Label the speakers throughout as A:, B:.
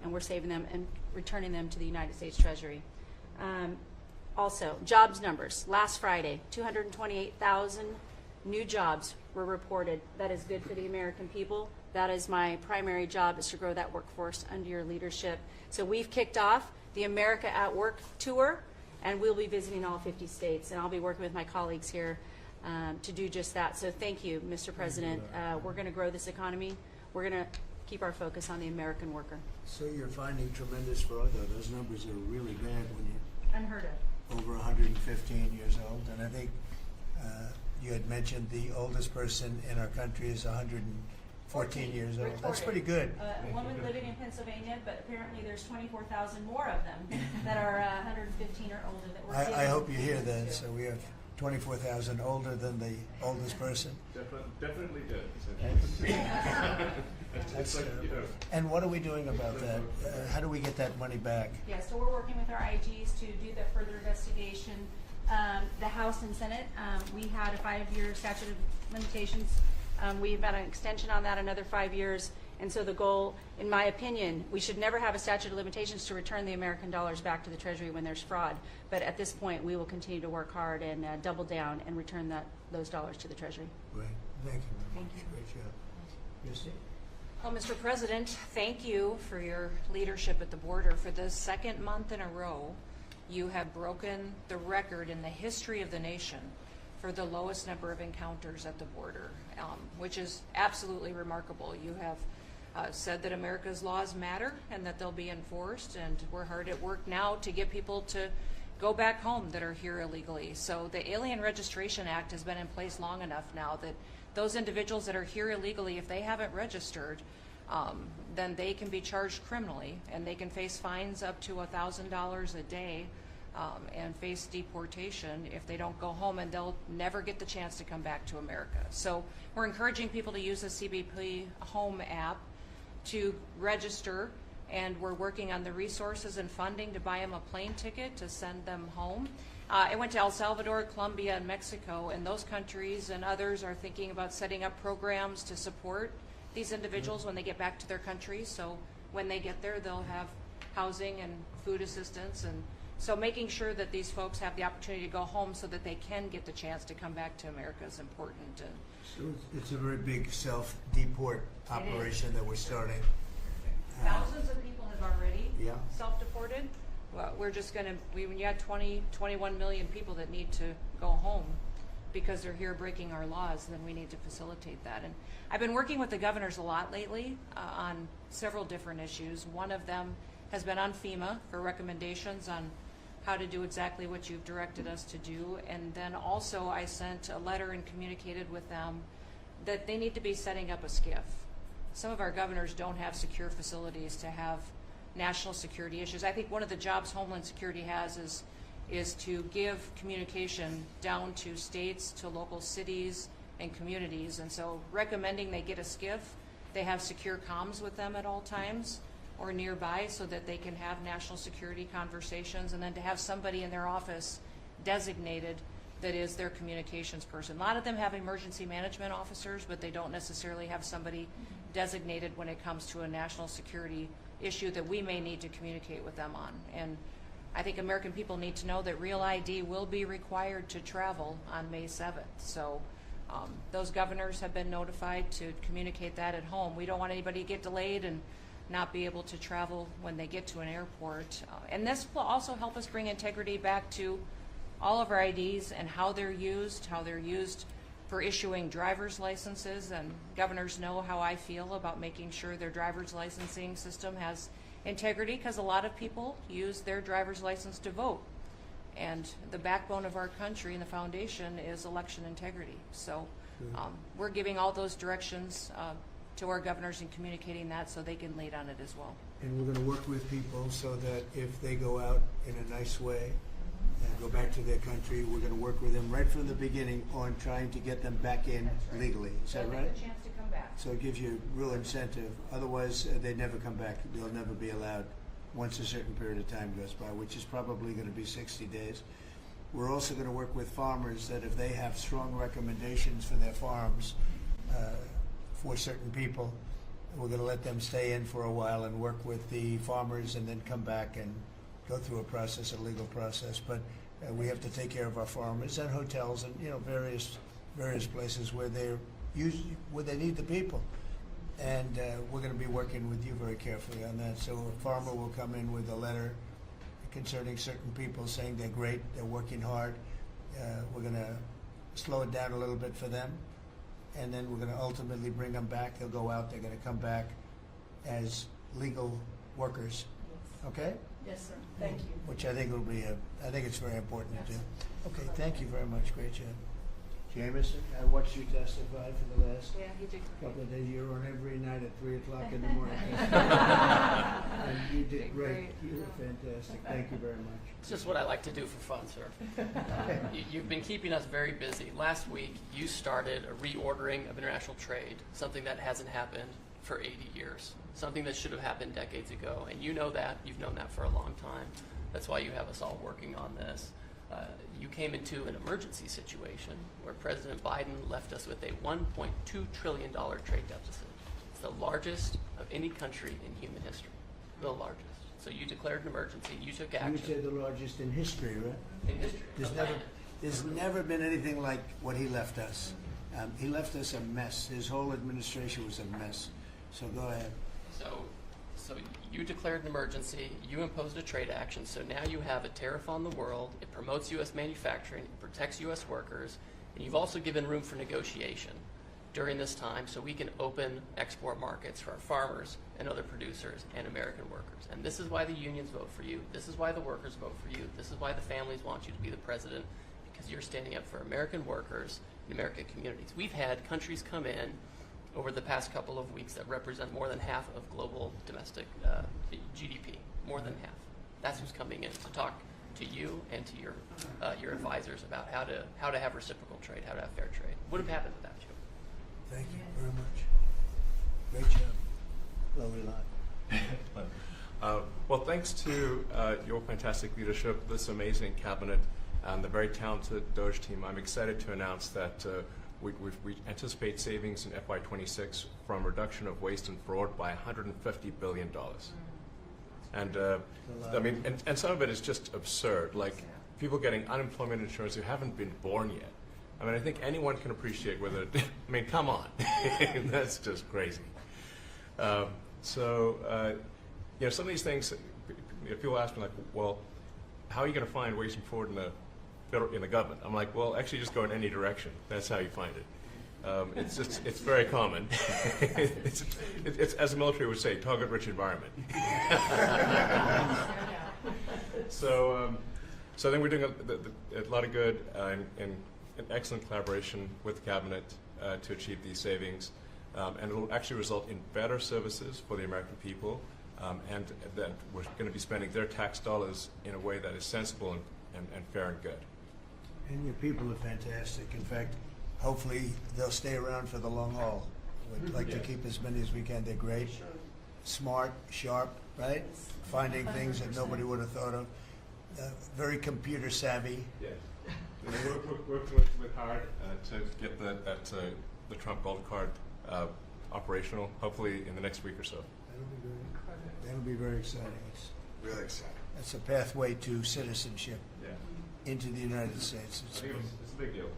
A: and we're saving them and returning them to the United States Treasury. Also, jobs numbers. Last Friday, 228,000 new jobs were reported. That is good for the American people. That is my primary job, is to grow that workforce under your leadership. So we've kicked off the America at Work tour, and we'll be visiting all 50 states, and I'll be working with my colleagues here to do just that. So thank you, Mr. President. We're going to grow this economy. We're going to keep our focus on the American worker.
B: So you're finding tremendous fraud, though. Those numbers are really bad when you're
A: Unheard of.
B: over 115 years old. And I think you had mentioned the oldest person in our country is 114 years old.
A: Reported.
B: That's pretty good.
A: A woman living in Pennsylvania, but apparently there's 24,000 more of them that are 115 or older that we're
B: I hope you
A: giving
B: hear that.
A: to.
B: So we have 24,000 older than the oldest person.
C: Definitely did.
B: That's,
C: It's like, you know,
B: and what are we doing about that? How do we get that money back?
A: Yeah, so we're working with our IGs to do that further investigation. The House and Senate, we had a 5-year statute of limitations. We've got an extension on that, another 5 years. And so the goal, in my opinion, we should never have a statute of limitations to return the American dollars back to the Treasury when there's fraud. But at this point, we will continue to work hard and double down and return those dollars to the Treasury.
B: Great. Thank you very
A: Thank
B: much.
A: you.
B: Great job. Christy?
D: Well, Mr. President, thank you for your leadership at the border. For the second month in a row, you have broken the record in the history of the nation for the lowest number of encounters at the border, which is absolutely remarkable. You have said that America's laws matter and that they'll be enforced, and we're hard at work now to get people to go back home that are here illegally. So the Alien Registration Act has been in place long enough now that those individuals that are here illegally, if they haven't registered, then they can be charged criminally, and they can face fines up to $1,000 a day and face deportation if they don't go home, and they'll never get the chance to come back to America. So we're encouraging people to use the CBP Home app to register, and we're working on the resources and funding to buy them a plane ticket to send them home. I went to El Salvador, Colombia, and Mexico, and those countries and others are thinking about setting up programs to support these individuals when they get back to their countries. So when they get there, they'll have housing and food assistance, and so making sure that these folks have the opportunity to go home so that they can get the chance to come back to America is important. And
B: So it's a very big self-deport operation that we're starting.
D: thousands of people have already
B: Yeah.
D: self-deported. Well, we're just going to, when you had 21 million people that need to go home because they're here breaking our laws, then we need to facilitate that. And I've been working with the governors a lot lately on several different issues. One of them has been on FEMA for recommendations on how to do exactly what you've directed us to do. And then also I sent a letter and communicated with them that they need to be setting up a SCIF. Some of our governors don't have secure facilities to have national security issues. I think one of the jobs Homeland Security has is to give communication down to states, to local cities and communities. And so recommending they get a SCIF, they have secure comms with them at all times or nearby so that they can have national security conversations, and then to have somebody in their office designated that is their communications person. A lot of them have emergency management officers, but they don't necessarily have somebody designated when it comes to a national security issue that we may need to communicate with them on. And I think American people need to know that Real ID will be required to travel on May 7th. So those governors have been notified to communicate that at home. We don't want anybody to get delayed and not be able to travel when they get to an airport. And this will also help us bring integrity back to all of our IDs and how they're used for issuing driver's licenses. And governors know how I feel about making sure their driver's licensing system has integrity, because a lot of people use their driver's license to vote. And the backbone of our country and the foundation is election integrity. So we're giving all those directions to our governors and communicating that so they can lead on it as well.
B: And we're going to work with people so that if they go out in a nice way and go back to their country, we're going to work with them right from the beginning on trying to get them back in legally. Is that right?
D: A chance to come back.
B: So it gives you real incentive. Otherwise, they never come back. They'll never be allowed once a certain period of time goes by, which is probably going to be 60 days. We're also going to work with farmers that if they have strong recommendations for their farms for certain people, We're going to let them stay in for a while and work with the farmers and then come back and go through a legal process. But we have to take care of our farmers and hotels and, various places where where they need the people. And we're going to be working with you very carefully on that. So a farmer will come in with a letter concerning certain people saying they're great, they're working hard. We're going to slow it down a little bit for them. And then we're going to ultimately bring them back. They'll go out. They're going to come back as legal workers. Okay?
A: Yes, sir. Thank you.
B: Which I think will be I think it's very important to do. Okay, thank you very much. Great job. Jameson, I watched you testify for the last
D: Yeah, he did.
B: couple of days. You're on every night at 3 o'clock in the morning. And you did great. You were fantastic. Thank you very much.
C: It's just what I like to do for fun, sir. You've been keeping us very busy. Last week, you started a reordering of international trade, something that hasn't happened for 80 years, something that should have happened decades ago. And you know that. You've known that for a long time. That's why you have us all working on this. You came into an emergency situation where President Biden left us with a $1.2 trillion trade deficit. It's the largest of any country in human history, the largest. So you declared an emergency, you took
B: You
C: action.
B: would say the largest in history, right?
C: In history.
B: There's never been anything like what he left us. He left us a mess. His whole administration was a mess. So go ahead.
C: So you declared an emergency, you imposed a trade action, so now you have a tariff on the world, it promotes U.S. manufacturing, it protects U.S. workers, and you've also given room for negotiation during this time so we can open export markets for our farmers and other producers and American workers. And this is why the unions vote for you, this is why the workers vote for you, this is why the families want you to be the president, because you're standing up for American workers and American communities. We've had countries come in over the past couple of weeks that represent more than half of global domestic GDP, more than half. That's who's coming in to talk to you and to your advisors about how to have reciprocal trade, how to have fair trade. Would have happened without you.
B: Thank you very much. Great job. Lovely lot.
E: Well, thanks to your fantastic leadership, this amazing cabinet, and the very talented Doge team, I'm excited to announce that we anticipate savings in FY26 from reduction of waste and fraud by $150 billion. And I mean, and some of it is just absurd, like people getting unemployment insurance who haven't been born yet. I mean, I think anyone can appreciate whether, I mean, come on, that's just crazy. Some of these things, people ask me like, well, how are you going to find waste and fraud in the government? I'm like, well, actually just go in any direction. That's how you find it. It's very common. it's as the military would say, target-rich environment. So I think we're doing a lot of good in excellent collaboration with the cabinet to achieve these savings. And it will actually result in better services for the American people, and that we're going to be spending their tax dollars in a way that is sensible and fair and good.
B: And your people are fantastic. In fact, hopefully they'll stay around for the long haul. We'd like to keep as many as we can. They're great, smart, sharp, right? Finding things that nobody would have thought of. Very computer savvy.
E: Yes. We're working with hard to get the Trump Gold Card operational, hopefully in the next week or so.
B: That'll be very exciting. It's
F: Really exciting.
B: That's a pathway to citizenship
E: Yeah.
B: into the United States.
E: I think it's a big deal.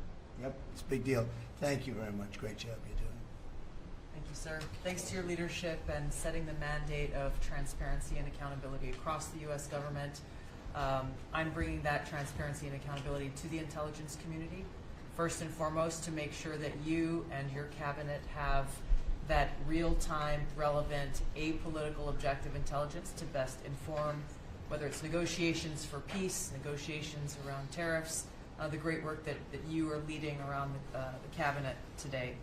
B: Yep, it's a big deal. Thank you very much. Great job you're doing.
G: Thank you, sir. Thanks to your leadership and setting the mandate of transparency and accountability across the U.S. government. I'm bringing that transparency and accountability to the intelligence community, first and foremost, to make sure that you and your cabinet have that real-time, relevant, apolitical, objective intelligence to best inform whether it's negotiations for peace, negotiations around tariffs, the great work that you are leading around the cabinet today.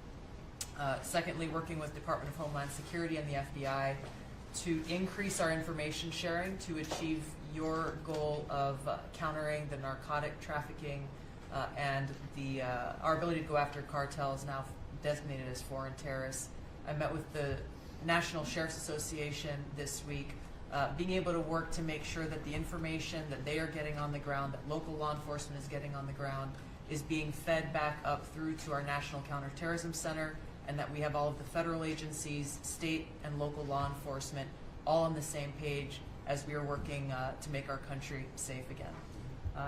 G: Secondly, working with Department of Homeland Security and the FBI to increase our information sharing to achieve your goal of countering the narcotic trafficking and our ability to go after cartels now designated as foreign terrorists. I met with the National Sheriff's Association this week, being able to work to make sure that the information that they are getting on the ground, that local law enforcement is getting on the ground, is being fed back up through to our National Counterterrorism Center and that we have all of the federal agencies, state and local law enforcement all on the same page as we are working to make our country safe again.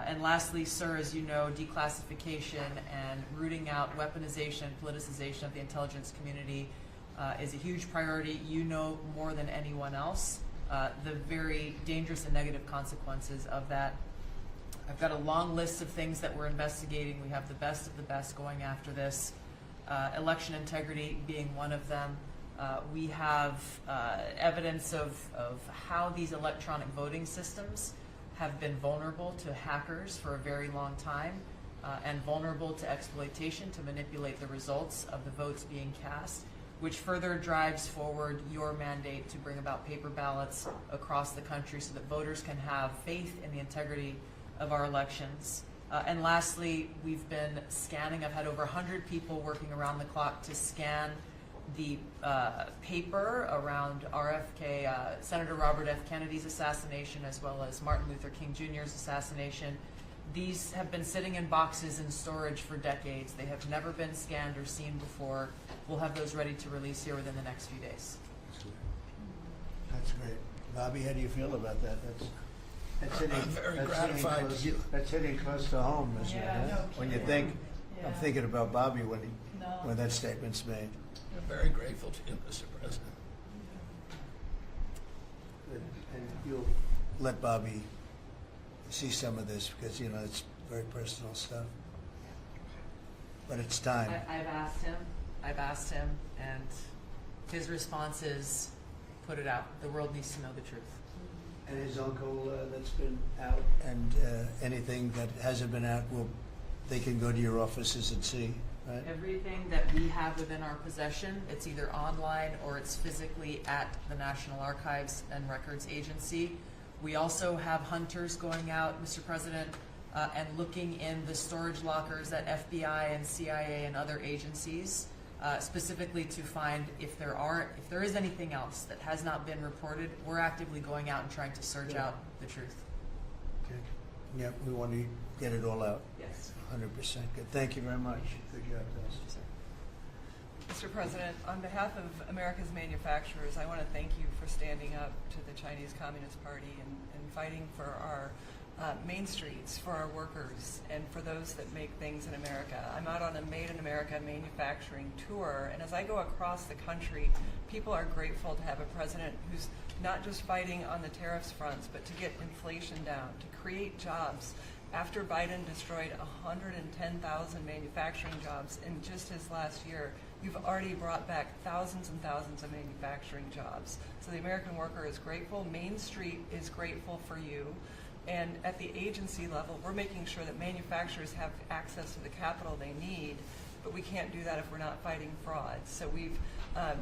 G: And lastly, sir, as you know, declassification and rooting out weaponization and politicization of the intelligence community is a huge priority. You know more than anyone else the very dangerous and negative consequences of that. I've got a long list of things that we're investigating. We have the best of the best going after this. Election integrity being one of them. We have evidence of how these electronic voting systems have been vulnerable to hackers for a very long time and vulnerable to exploitation to manipulate the results of the votes being cast, which further drives forward your mandate to bring about paper ballots across the country so that voters can have faith in the integrity of our elections. And lastly, we've been scanning. I've had over 100 people working around the clock to scan the paper around RFK, Senator Robert F. Kennedy's assassination, as well as Martin Luther King Jr.'s assassination. These have been sitting in boxes in storage for decades. They have never been scanned or seen before. We'll have those ready to release here within the next few days.
B: That's great. Bobby, how do you feel about that? That's hitting,
F: I'm very
B: that's
F: gratified.
B: hitting close, that's hitting close to home, isn't it?
H: Yeah,
B: huh?
H: no
B: When you
H: kidding.
B: think, I'm thinking about Bobby when
H: No.
B: when that statement's made.
F: I'm very grateful to you, Mr. President.
B: And you'll let Bobby see some of this because, you know, it's very personal stuff. But it's time.
G: I've asked him, and his response is, put it out. The world needs to know the truth.
B: And his uncle that's been out and anything that hasn't been out, they can go to your offices and see, right?
G: Everything that we have within our possession, it's either online or it's physically at the National Archives and Records Agency. We also have hunters going out, Mr. President, and looking in the storage lockers at FBI and CIA and other agencies, specifically to find if there is anything else that has not been reported. We're actively going out and trying to search out the truth.
B: Okay. Yeah, we want to get it all out.
G: Yes.
B: 100%. Good. Thank you very much. Good job, guys.
H: Mr. President, on behalf of America's manufacturers, I want to thank you for standing up to the Chinese Communist Party and fighting for our main streets, for our workers, and for those that make things in America. I'm out on a Made in America manufacturing tour, and as I go across the country, people are grateful to have a president who's not just fighting on the tariffs fronts, but to get inflation down, to create jobs. After Biden destroyed 110,000 manufacturing jobs in just his last year, you've already brought back thousands and thousands of manufacturing jobs. So the American worker is grateful. Main Street is grateful for you. And at the agency level, we're making sure that manufacturers have access to the capital they need, but we can't do that if we're not fighting fraud. So we've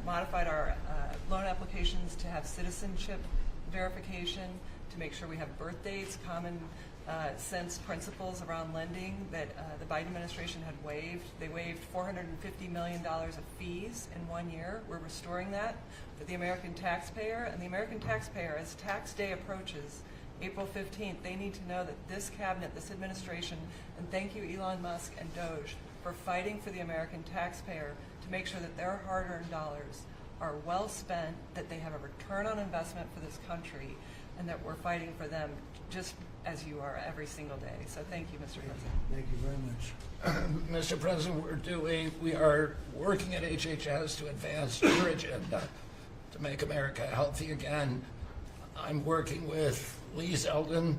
H: modified our loan applications to have citizenship verification, to make sure we have birth dates, common sense principles around lending that the Biden administration had waived. They waived $450 million of fees in 1 year. We're restoring that for the American taxpayer. And the American taxpayer, as tax day approaches, April 15th, they need to know that this cabinet, this administration, and thank you Elon Musk and Doge for fighting for the American taxpayer to make sure that their hard-earned dollars are well spent, that they have a return on investment for this country, and that we're fighting for them just as you are every single day. So thank you, Mr. President.
B: Thank you very much.
F: Mr. President, we are working at HHS to advance your agenda to make America healthy again. I'm working with Lee Zeldin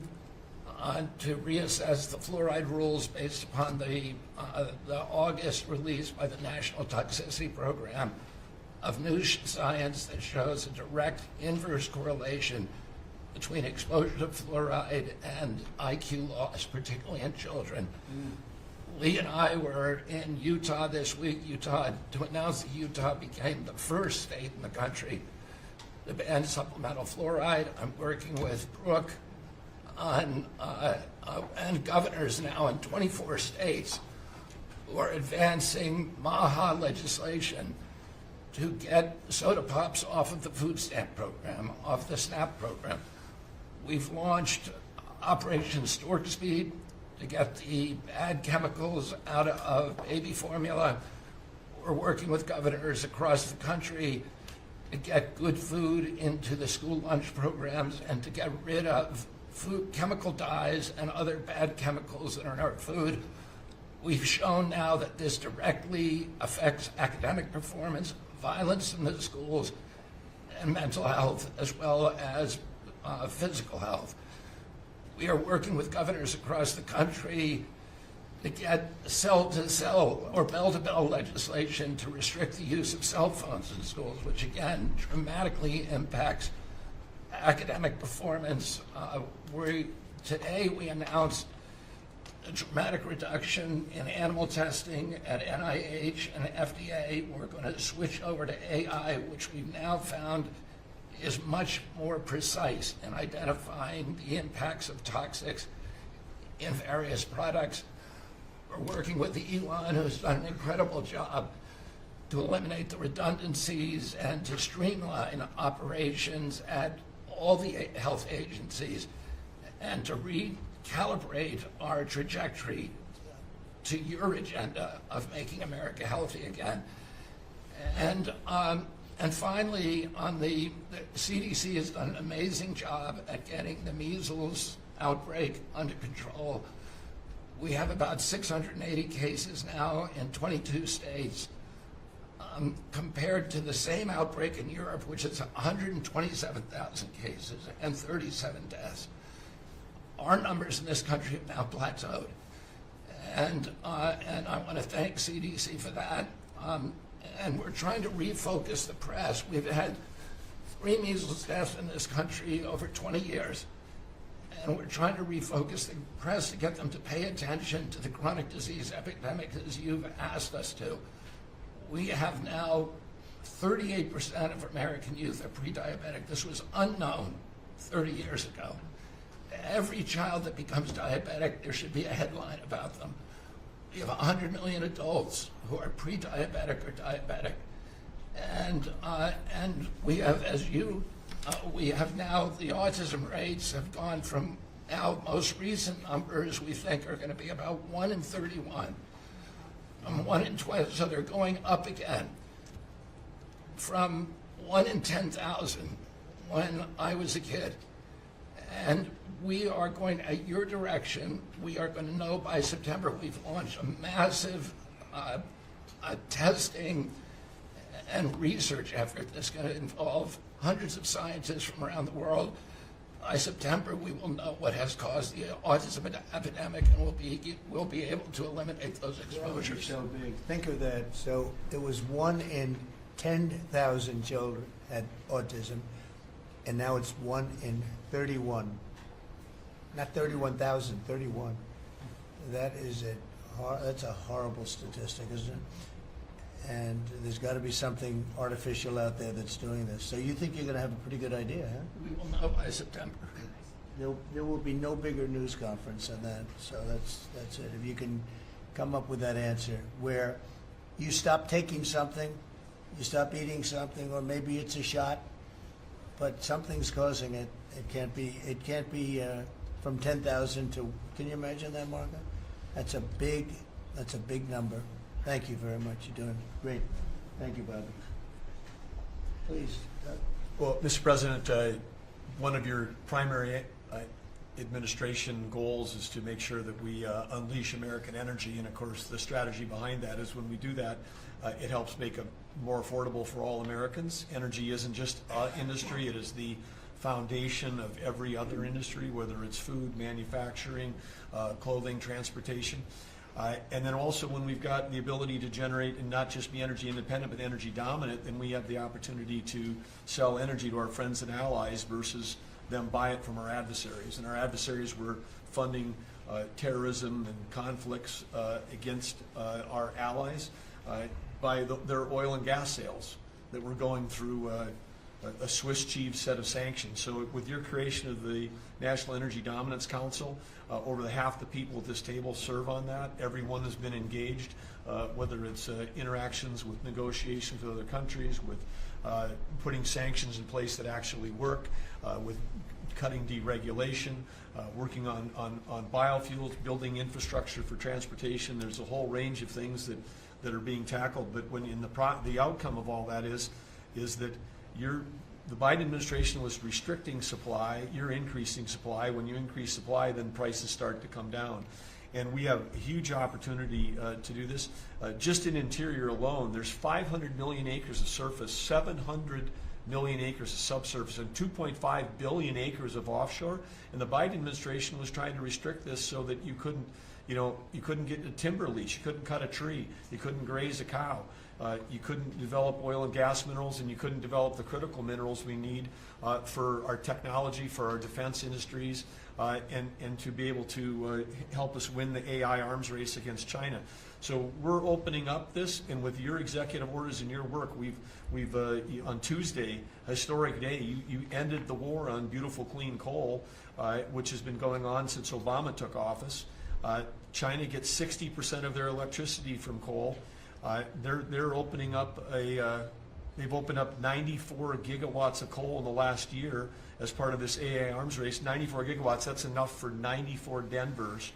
F: to reassess the fluoride rules based upon the August release by the National Toxicity Program of new science that shows a direct inverse correlation between exposure to fluoride and IQ loss, particularly in children. Lee and I were in Utah this week, to announce that Utah became the first state in the country to ban supplemental fluoride. I'm working with Brooke on, and governors now in 24 states who are advancing MAHA legislation to get soda pops off of the food stamp program, off the SNAP program. We've launched Operation Stork Speed to get the bad chemicals out of baby formula. we're working with governors across the country to get good food into the school lunch programs and to get rid of food, chemical dyes and other bad chemicals that are in our food. We've shown now that this directly affects academic performance, violence in the schools, and mental health, as well as physical health. We are working with governors across the country to get cell-to-cell or bell-to-bell legislation to restrict the use of cell phones in schools, which again dramatically impacts academic performance. Today we announced a dramatic reduction in animal testing at NIH and FDA. We're going to switch over to AI, which we've now found is much more precise in identifying the impacts of toxics in various products. We're working with Elon, who's done an incredible job to eliminate the redundancies and to streamline operations at all the health agencies and to recalibrate our trajectory to your agenda of making America healthy again. And finally, the CDC has done an amazing job at getting the measles outbreak under control. We have about 680 cases now in 22 states, compared to the same outbreak in Europe, which is 127,000 cases and 37 deaths. Our numbers in this country have now plateaued. And I want to thank CDC for that. And we're trying to refocus the press. We've had 3 measles deaths in this country over 20 years. And we're trying to refocus the press to get them to pay attention to the chronic disease epidemic as you've asked us to. We have now 38% of American youth are pre-diabetic. This was unknown 30 years ago. Every child that becomes diabetic, there should be a headline about them. We have 100 million adults who are pre-diabetic or diabetic. And we have, we have now, the autism rates have gone from now most recent numbers we think are going to be about 1 in 31, 1 in 12, so they're going up again from 1 in 10,000 when I was a kid. And we are going, at your direction, we are going to know by September. We've launched a massive testing and research effort that's going to involve hundreds of scientists from around the world. By September, we will know what has caused the autism epidemic, and we'll be able to eliminate those exposures.
B: So big. Think of that. So it was 1 in 10,000 children had autism, and now it's 1 in 31. Not 31,000, 31. That is that's a horrible statistic, isn't it? And there's got to be something artificial out there that's doing this. So you think you're going to have a pretty good idea, huh?
F: We will know by September.
B: There will be no bigger news conference than that. So that's it. If you can come up with that answer where you stop taking something, you stop eating something, or maybe it's a shot, but something's causing it. It can't be from 10,000 to. Can you imagine that, Martha? That's a big number. Thank you very much. You're doing great. Thank you, Bobby. Please, Doug.
I: Well, Mr. President, one of your primary administration goals is to make sure that we unleash American energy, and of course the strategy behind that is when we do that, it helps make it more affordable for all Americans. Energy isn't just industry, it is the foundation of every other industry, whether it's food, manufacturing, clothing, transportation. And then also when we've got the ability to generate and not just be energy independent but energy dominant, then we have the opportunity to sell energy to our friends and allies versus them buy it from our adversaries. And our adversaries were funding terrorism and conflicts against our allies by their oil and gas sales that were going through a Swiss cheese set of sanctions. So with your creation of the National Energy Dominance Council, over half the people at this table serve on that. Everyone has been engaged, whether it's interactions with negotiations with other countries, with putting sanctions in place that actually work, with cutting deregulation, working on biofuels, building infrastructure for transportation. There's a whole range of things that that are being tackled. But when in the outcome of all that is that the Biden administration was restricting supply, you're increasing supply. When you increase supply, then prices start to come down. And we have a huge opportunity to do this. Just in interior alone, there's 500 million acres of surface, 700 million acres of subsurface, and 2.5 billion acres of offshore. And the Biden administration was trying to restrict this so that you couldn't get a timber lease, you couldn't cut a tree, you couldn't graze a cow, you couldn't develop oil and gas minerals, and you couldn't develop the critical minerals we need for our technology, for our defense industries, and to be able to help us win the AI arms race against China. So we're opening up this, and with your executive orders and your work, we've on Tuesday, historic day, you ended the war on beautiful clean coal, which has been going on since Obama took office. China gets 60% of their electricity from coal. They're opening up they've opened up 94 gigawatts of coal in the last year as part of this AI arms race. 94 gigawatts, that's enough for 94 Denvers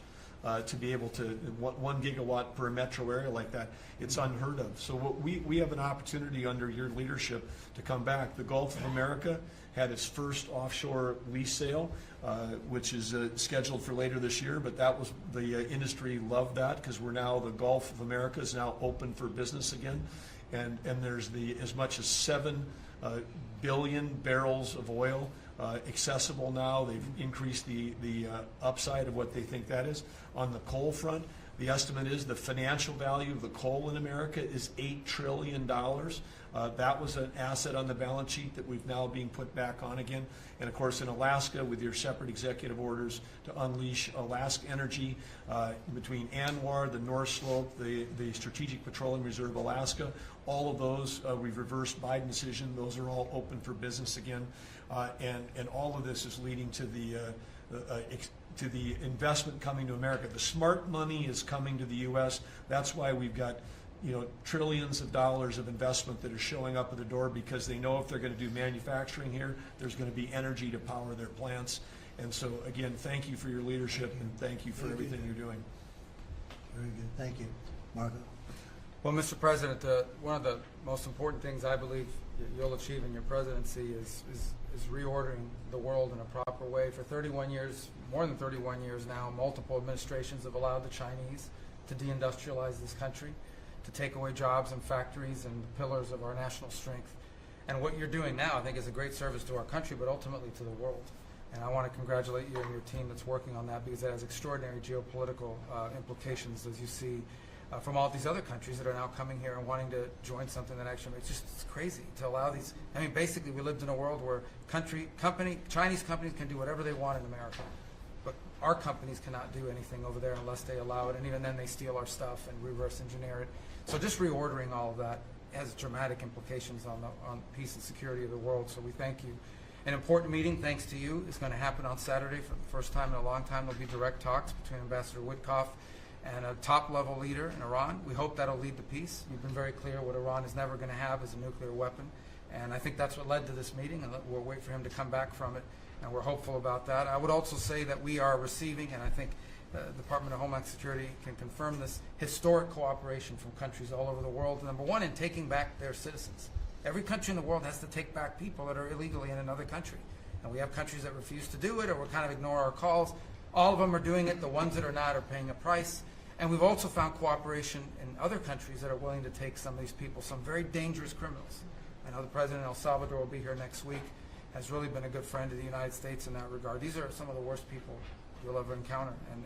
I: to be able to, 1 gigawatt per metro area like that. It's unheard of. So we have an opportunity under your leadership to come back. The Gulf of America had its first offshore lease sale, which is scheduled for later this year, but that was, the industry loved that because we're now, the Gulf of America is now open for business again. And there's as much as 7 billion barrels of oil accessible now. They've increased the upside of what they think that is. On the coal front, the estimate is the financial value of the coal in America is $8 trillion. That was an asset on the balance sheet that we've now being put back on again. And of course in Alaska, with your separate executive orders to unleash Alaska energy between ANWR, the North Slope, the Strategic Petroleum Reserve Alaska, all of those, we've reversed Biden decision. Those are all open for business again. And all of this is leading to the investment coming to America. The smart money is coming to the U.S. That's why we've got trillions of dollars of investment that are showing up at the door, because they know if they're going to do manufacturing here, there's going to be energy to power their plants. And so again, thank you for your leadership and thank you for everything you're doing.
B: Very good. Thank you. Marco?
J: Well, Mr. President, one of the most important things I believe you'll achieve in your presidency is reordering the world in a proper way. For 31 years, more than 31 years now, multiple administrations have allowed the Chinese to deindustrialize this country, to take away jobs and factories and the pillars of our national strength. And what you're doing now, I think, is a great service to our country, but ultimately to the world. And I want to congratulate you and your team that's working on that, because it has extraordinary geopolitical implications, as you see, from all these other countries that are now coming here and wanting to join something that actually, it's crazy to allow these. I mean, basically, we lived in a world where Chinese companies can do whatever they want in America, but our companies cannot do anything over there unless they allow it, and even then they steal our stuff and reverse engineer it. So just reordering all of that has dramatic implications on peace and security of the world, so we thank you. An important meeting, thanks to you, is going to happen on Saturday for the first time in a long time. There'll be direct talks between Ambassador Witkoff and a top-level leader in Iran. We hope that'll lead to peace. You've been very clear what Iran is never going to have is a nuclear weapon, and I think that's what led to this meeting, and we'll wait for him to come back from it, and we're hopeful about that. I would also say that we are receiving, and I think the Department of Homeland Security can confirm this, historic cooperation from countries all over the world. Number one, in taking back their citizens. Every country in the world has to take back people that are illegally in another country. And we have countries that refuse to do it or will kind of ignore our calls. All of them are doing it. The ones that are not are paying a price. And we've also found cooperation in other countries that are willing to take some of these people, some very dangerous criminals. I know the President of El Salvador will be here next week, has really been a good friend to the United States in that regard. These are some of the worst people you'll ever encounter. And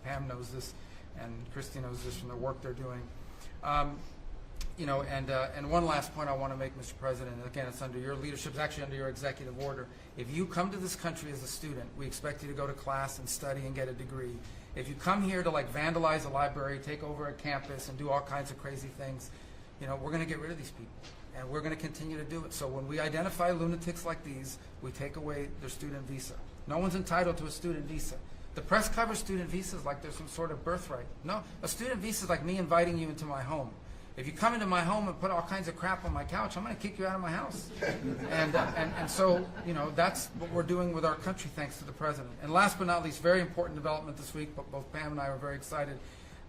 J: Pam knows this, and Christy knows this from the work they're doing. And one last point I want to make, Mr. President, and again, it's under your leadership, it's actually under your executive order. If you come to this country as a student, we expect you to go to class and study and get a degree. If you come here to vandalize a library, take over a campus, and do all kinds of crazy things, we're going to get rid of these people, and we're going to continue to do it. So when we identify lunatics like these, we take away their student visa. No one's entitled to a student visa. The press covers student visas like there's some sort of birthright. No, a student visa is like me inviting you into my home. If you come into my home and put all kinds of crap on my couch, I'm going to kick you out of my house. And so, that's what we're doing with our country, thanks to the President. And last but not least, very important development this week, but both Pam and I were very excited.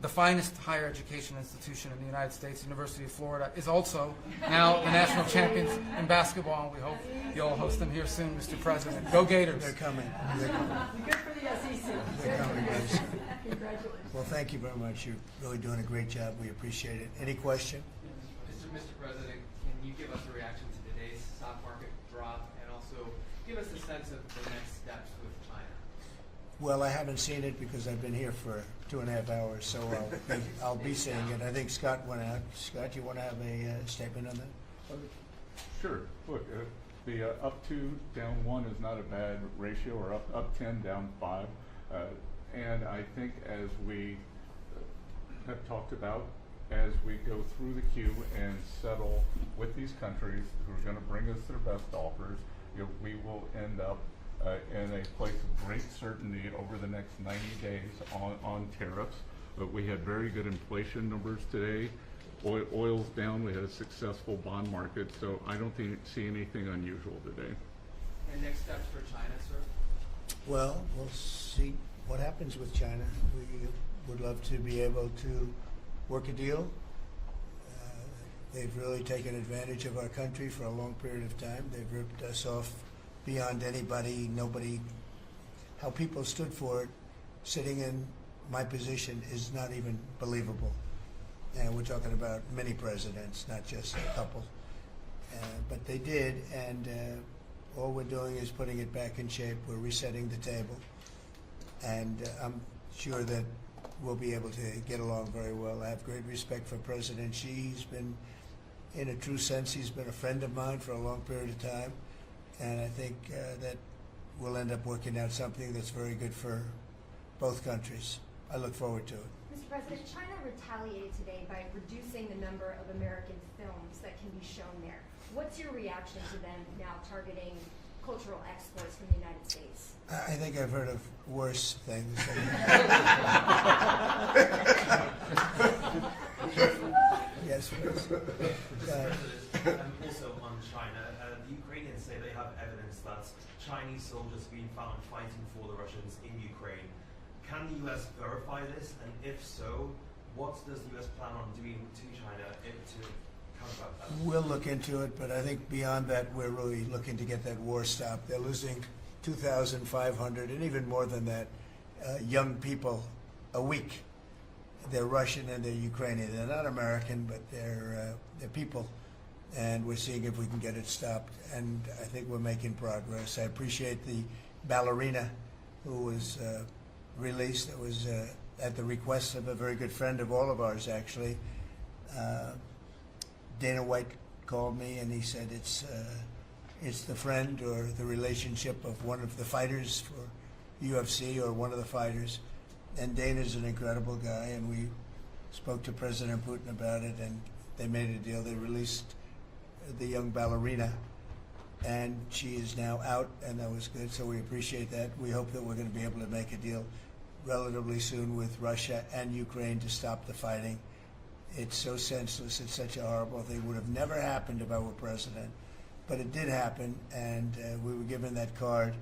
J: the finest higher education institution in the United States, University of Florida, is also now the national champions in basketball, and we hope you'll host them here soon, Mr. President. Go Gators!
B: They're coming. They're coming.
A: Good for the SEC.
B: They're coming, guys.
A: Congratulations.
B: Well, thank you very much. You're really doing a great job. We appreciate it. Any question?
K: Mr. President, can you give us a reaction to today's stock market drop, and also give us a sense of the next steps with China?
B: Well, I haven't seen it because I've been here for 2.5 hours, so I'll be seeing it. I think Scott went out. Scott, you want to have a statement on that?
L: Sure. Look, the up 2, down 1 is not a bad ratio, or up 10, down 5. And I think as we have talked about, as we go through the queue and settle with these countries who are going to bring us their best offers, we will end up in a place of great certainty over the next 90 days on tariffs. But we had very good inflation numbers today. Oil's down. We had a successful bond market, so I don't see anything unusual today.
K: And next steps for China, sir?
B: Well, we'll see what happens with China. We would love to be able to work a deal. They've really taken advantage of our country for a long period of time. They've ripped us off beyond nobody. How people stood for it, sitting in my position, is not even believable. And we're talking about many presidents, not just a couple. But they did, and all we're doing is putting it back in shape. We're resetting the table. And I'm sure that we'll be able to get along very well. I have great respect for President Xi. He's been, in a true sense, he's been a friend of mine for a long period of time. And I think that we'll end up working out something that's very good for both countries. I look forward to it.
M: Mr. President, China retaliated today by reducing the number of American films that can be shown there. What's your reaction to them now targeting cultural exports from the United States?
B: I think I've heard of worse things. Yes, please.
N: Also on China, the Ukrainians say they have evidence that Chinese soldiers have been found fighting for the Russians in Ukraine. Can the U.S. verify this? And if so, what does the U.S. plan on doing to China to combat that?
B: We'll look into it, but I think beyond that, we're really looking to get that war stopped. They're losing 2,500 and even more than that young people a week. They're Russian and they're Ukrainian. They're not American, but they're people. And we're seeing if we can get it stopped. And I think we're making progress. I appreciate the ballerina who was released. It was at the request of a very good friend of all of ours, actually. Dana White called me and he said it's the friend or the relationship of one of the fighters for UFC or one of the fighters. And Dana's an incredible guy, and we spoke to President Putin about it, and they made a deal. They released the young ballerina, and she is now out, and that was good, so we appreciate that. We hope that we're going to be able to make a deal relatively soon with Russia and Ukraine to stop the fighting. It's so senseless. It's such a horrible thing. It would have never happened if I were president, but it did happen, and we were given that card.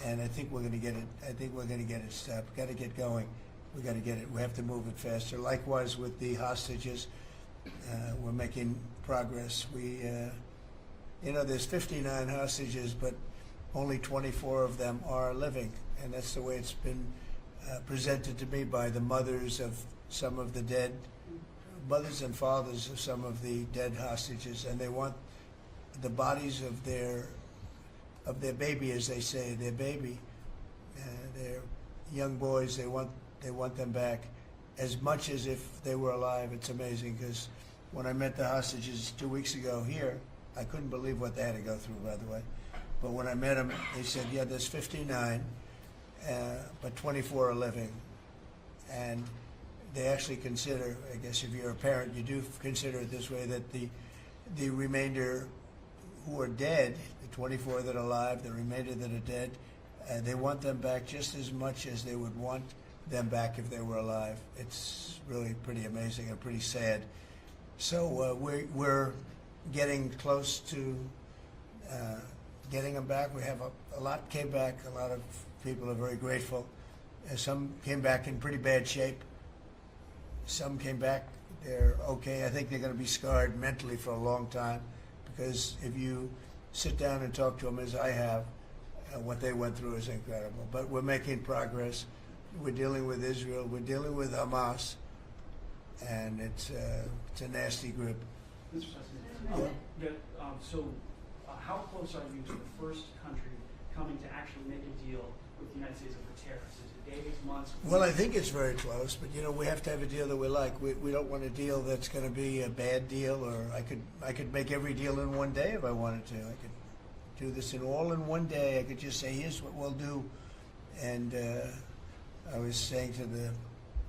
B: And I think we're going to get it. I think we're going to get it stopped. Got to get going. We got to get it. We have to move it faster. Likewise with the hostages, we're making progress. We, there's 59 hostages, but only 24 of them are living, and that's the way it's been presented to me by the mothers of some of the dead, mothers and fathers of some of the dead hostages, and they want the bodies of their baby, as they say, their baby, their young boys. They want them back as much as if they were alive. It's amazing, because when I met the hostages 2 weeks ago here, I couldn't believe what they had to go through, by the way. But when I met them, they said, yeah, there's 59, but 24 are living. And they actually consider, I guess if you're a parent, you do consider it this way, that the remainder who are dead, the 24 that are alive, the remainder that are dead, they want them back just as much as they would want them back if they were alive. It's really pretty amazing and pretty sad. So we're getting close to getting them back. We have a lot came back. A lot of people are very grateful. Some came back in pretty bad shape. some came back. They're okay. I think they're going to be scarred mentally for a long time, because if you sit down and talk to them, as I have, what they went through is incredible. But we're making progress. We're dealing with Israel. We're dealing with Hamas, and it's a nasty group.
O: Mr. President, how close are you to the first country coming to actually make a deal with the United States over tariffs? Is it days, months?
B: Well, I think it's very close, but we have to have a deal that we like. We don't want a deal that's going to be a bad deal, or I could make every deal in one day if I wanted to. I could do this all in one day. I could just say, here's what we'll do. And I was saying to the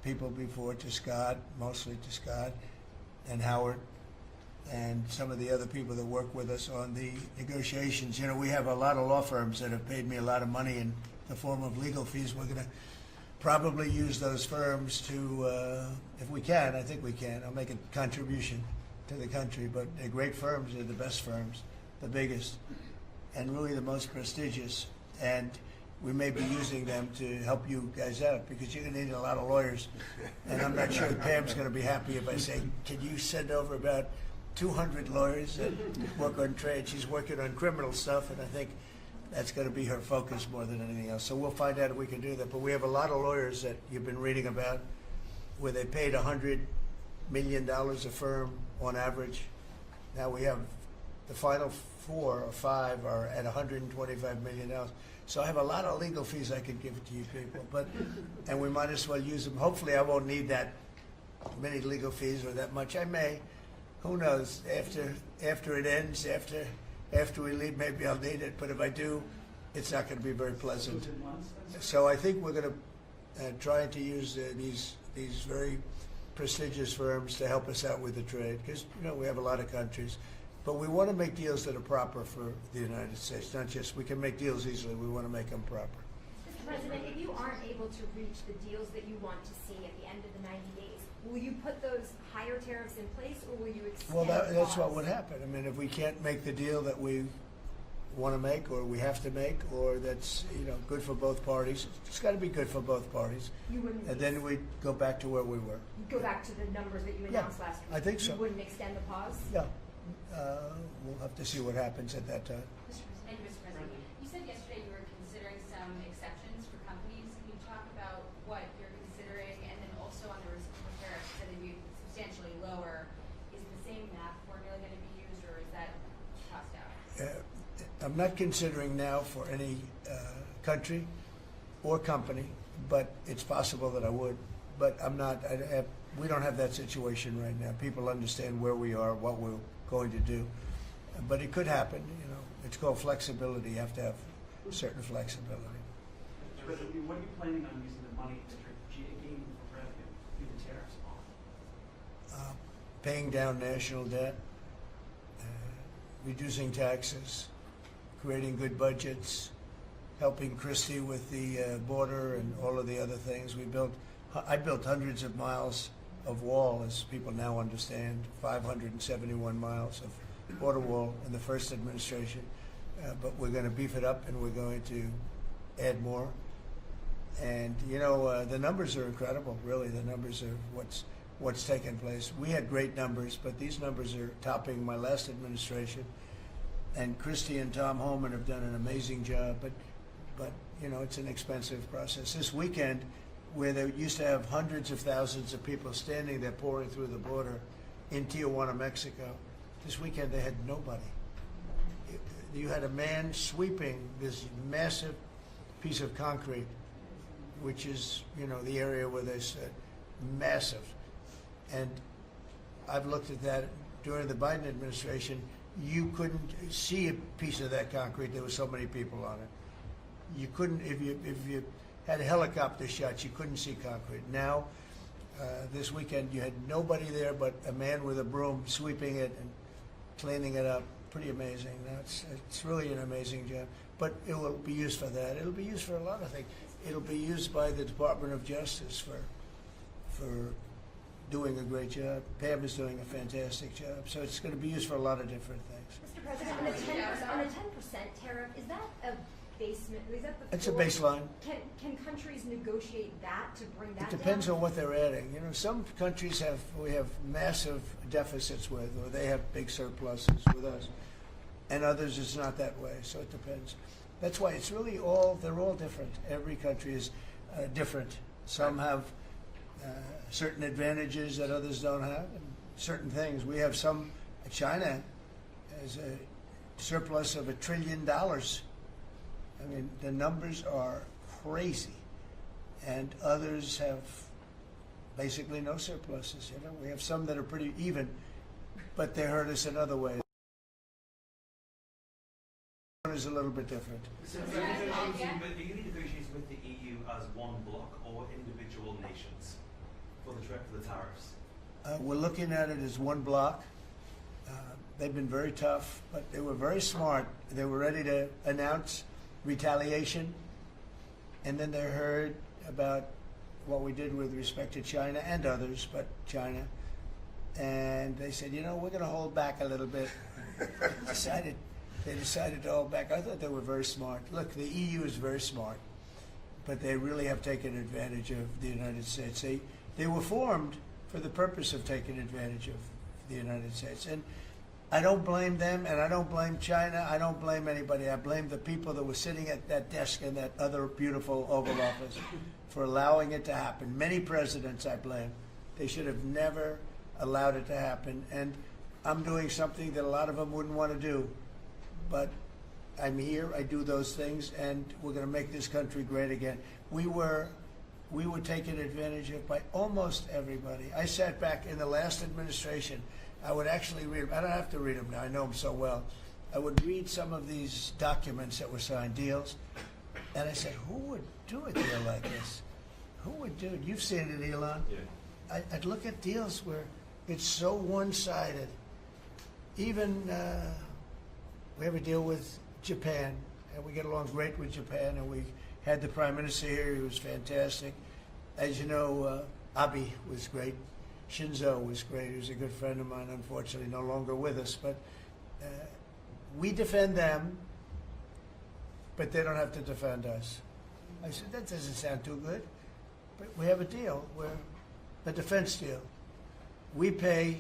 B: people before, to Scott, mostly to Scott and Howard, and some of the other people that work with us on the negotiations. We have a lot of law firms that have paid me a lot of money in the form of legal fees. We're going to probably use those firms to, if we can, I think we can. I'll make a contribution to the country, but they're great firms. They're the best firms, the biggest, and really the most prestigious. And we may be using them to help you guys out, because you're going to need a lot of lawyers. And I'm not sure Pam's going to be happy if I say, can you send over about 200 lawyers that work on trade? She's working on criminal stuff, and I think that's going to be her focus more than anything else. So we'll find out if we can do that. But we have a lot of lawyers that you've been reading about, where they paid $100 million a firm on average. Now we have the final 4 or 5 are at $125 million. So I have a lot of legal fees I could give to you people, and we might as well use them. Hopefully I won't need that many legal fees or that much. I may. Who knows? After it ends, after we leave, maybe I'll need it. But if I do, it's not going to be very pleasant. So I think we're going to try to use these very prestigious firms to help us out with the trade, because we have a lot of countries. But we want to make deals that are proper for the United States, not just, we can make deals easily, we want to make them proper.
M: Mr. President, if you aren't able to reach the deals that you want to see at the end of the 90 days, will you put those higher tariffs in place, or will you extend
B: Well, that's
M: pause?
B: what would happen. I mean, if we can't make the deal that we want to make, or we have to make, or that's good for both parties, it's got to be good for both parties.
M: You wouldn't.
B: And then we'd go back to where we were.
M: Go back to the numbers that you announced last week.
B: I think so.
M: You wouldn't extend the pause.
B: Yeah. We'll have to see what happens at that time.
P: Thank you, Mr. President. You said yesterday you were considering some exceptions for companies. Can you talk about what you're considering, and then also on the reciprocal tariffs that would be substantially lower? Is the same math formula going to be used, or is that tossed out?
B: I'm not considering now for any country or company, but it's possible that I would. But I'm not. We don't have that situation right now. People understand where we are, what we're going to do. But it could happen. It's called flexibility. You have to have certain flexibility.
O: What are you planning on using the money that you're gaining from revenue through the tariffs on?
B: Paying down national debt, reducing taxes, creating good budgets, helping Christie with the border and all of the other things. I built hundreds of miles of wall, as people now understand, 571 miles of border wall in the first administration. But we're going to beef it up, and we're going to add more. And the numbers are incredible. Really, the numbers are what's taken place. We had great numbers, but these numbers are topping my last administration. And Christie and Tom Homan have done an amazing job. But it's an expensive process. This weekend, where they used to have hundreds of thousands of people standing there pouring through the border in Tijuana, Mexico, this weekend they had nobody. You had a man sweeping this massive piece of concrete, which is, the area where they said massive. And I've looked at that during the Biden administration. You couldn't see a piece of that concrete. There were so many people on it. You couldn't, if you had helicopter shots, you couldn't see concrete. Now, this weekend, you had nobody there but a man with a broom sweeping it and cleaning it up. Pretty amazing. Now, it's really an amazing job. But it will be used for that. It'll be used for a lot of things. It'll be used by the Department of Justice for doing a great job. Pam is doing a fantastic job. So it's going to be used for a lot of different things.
M: Mr. President, on a 10% tariff, is that a basement? Is that the
B: It's a
M: floor?
B: baseline.
M: Can countries negotiate that to bring that
B: It depends
M: down?
B: on what they're adding. You know, some countries we have massive deficits with, or they have big surpluses with us, and others it's not that way. So it depends. That's why it's really they're all different. Every country is different. Some have certain advantages that others don't have, and certain things. We have some. China has a surplus of $1 trillion. I mean, the numbers are crazy, and others have basically no surpluses. You know, we have some that are pretty even, but they hurt us in other ways. One is a little bit different.
N: So are you negotiating with the EU as one bloc or individual nations for the tariffs?
B: We're looking at it as one block. They've been very tough, but they were very smart. They were ready to announce retaliation, and then they heard about what we did with respect to China and others, but China, and they said, you know, we're going to hold back a little bit. They decided to hold back. I thought they were very smart. Look, the EU is very smart, but they really have taken advantage of the United States. They were formed for the purpose of taking advantage of the United States. And I don't blame them, and I don't blame China. I don't blame anybody. I blame the people that were sitting at that desk in that other beautiful Oval Office for allowing it to happen. Many presidents I blame. They should have never allowed it to happen. And I'm doing something that a lot of them wouldn't want to do. But I'm here, I do those things, and we're going to make this country great again. We were taken advantage of by almost everybody. I sat back in the last administration. I would actually read them. I don't have to read them now. I know them so well. I would read some of these documents that were signed, deals, and I said, who would do a deal like this? Who would do it? You've seen it, Elon.
E: Yeah.
B: I'd look at deals where it's so one-sided. Even we have a deal with Japan, and we get along great with Japan, and we had the Prime Minister here. He was fantastic. As you know, Abe was great. Shinzo was great. He was a good friend of mine, unfortunately no longer with us. But we defend them, but they don't have to defend us. I said, that doesn't sound too good. But we have a deal, a defense deal. We pay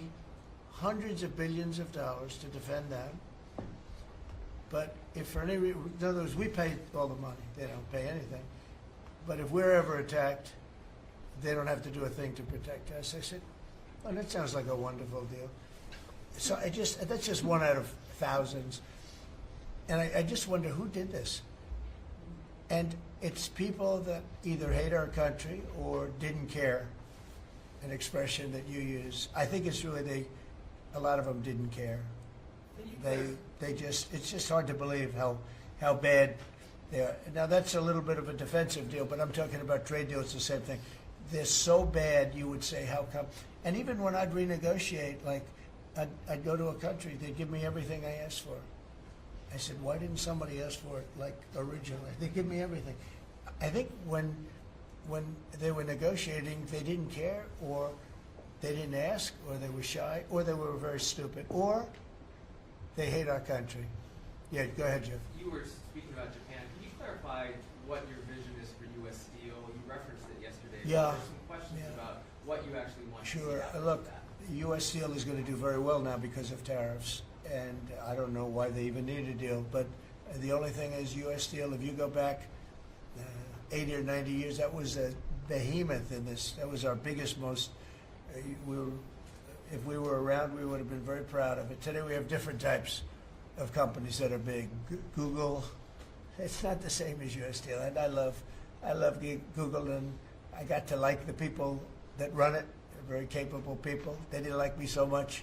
B: hundreds of billions of dollars to defend them. But if for any reason, in other words, we pay all the money. They don't pay anything. But if we're ever attacked, they don't have to do a thing to protect us. I said, oh, that sounds like a wonderful deal. So that's just one out of thousands. And I just wonder who did this. And it's people that either hate our country or didn't care, an expression that you use. I think it's really a lot of them didn't care. It's just hard to believe how bad they are. Now that's a little bit of a defensive deal, but I'm talking about trade deals, the same thing. They're so bad, you would say, how come? And even when I'd renegotiate, like I'd go to a country, they'd give me everything I asked for. I said, why didn't somebody ask for it like originally? They give me everything. I think when they were negotiating, they didn't care, or they didn't ask, or they were shy, or they were very stupid, or they hate our country. Yeah, go ahead, Jeff.
K: You were speaking about Japan. Can you clarify what your vision is for U.S. Steel? You referenced it yesterday.
B: Yeah.
K: There's some questions about what you actually want to see
B: Sure.
K: happen
B: Look,
K: with that.
B: U.S. Steel is going to do very well now because of tariffs, and I don't know why they even need a deal. But the only thing is, U.S. Steel, if you go back 80 or 90 years, that was a behemoth in this. That was our biggest, most. If we were around, we would have been very proud of it. Today we have different types of companies that are big. Google, it's not the same as U.S. Steel. And I love Google, and I got to like the people that run it. They're very capable people. They didn't like me so much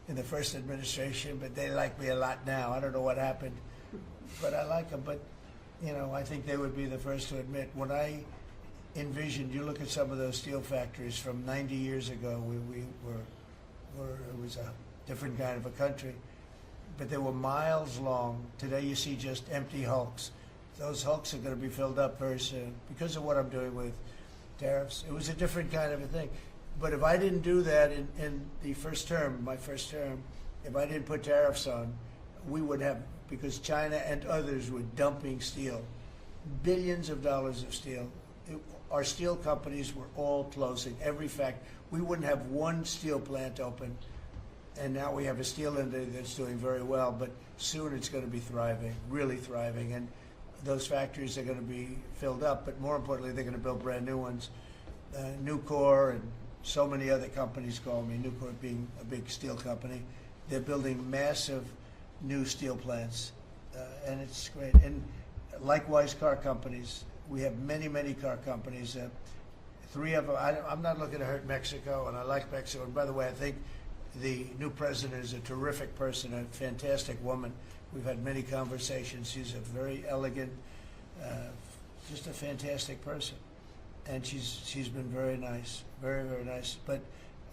B: in the first administration, but they like me a lot now. I don't know what happened, but I like them. But, you know, I think they would be the first to admit, when I envisioned, you look at some of those steel factories from 90 years ago, it was a different kind of a country, but they were miles long. Today you see just empty hulks. Those hulks are going to be filled up very soon because of what I'm doing with tariffs. It was a different kind of a thing. But if I didn't do that in the first term, my first term, if I didn't put tariffs on, we would have, because China and others were dumping steel billions of dollars of steel. Our steel companies were all closing. Every fact, we wouldn't have one steel plant open, and now we have a steel industry that's doing very well. But soon it's going to be thriving, really thriving, and those factories are going to be filled up. But more importantly, they're going to build brand new ones. Nucor and so many other companies call me. Nucor being a big steel company, they're building massive new steel plants, and it's great. And likewise, car companies. We have many, many car companies. 3 of them. I'm not looking to hurt Mexico, and I like Mexico. And by the way, I think the new president is a terrific person, a fantastic woman. We've had many conversations. She's a very elegant, just a fantastic person, and she's been very nice, very, very nice. But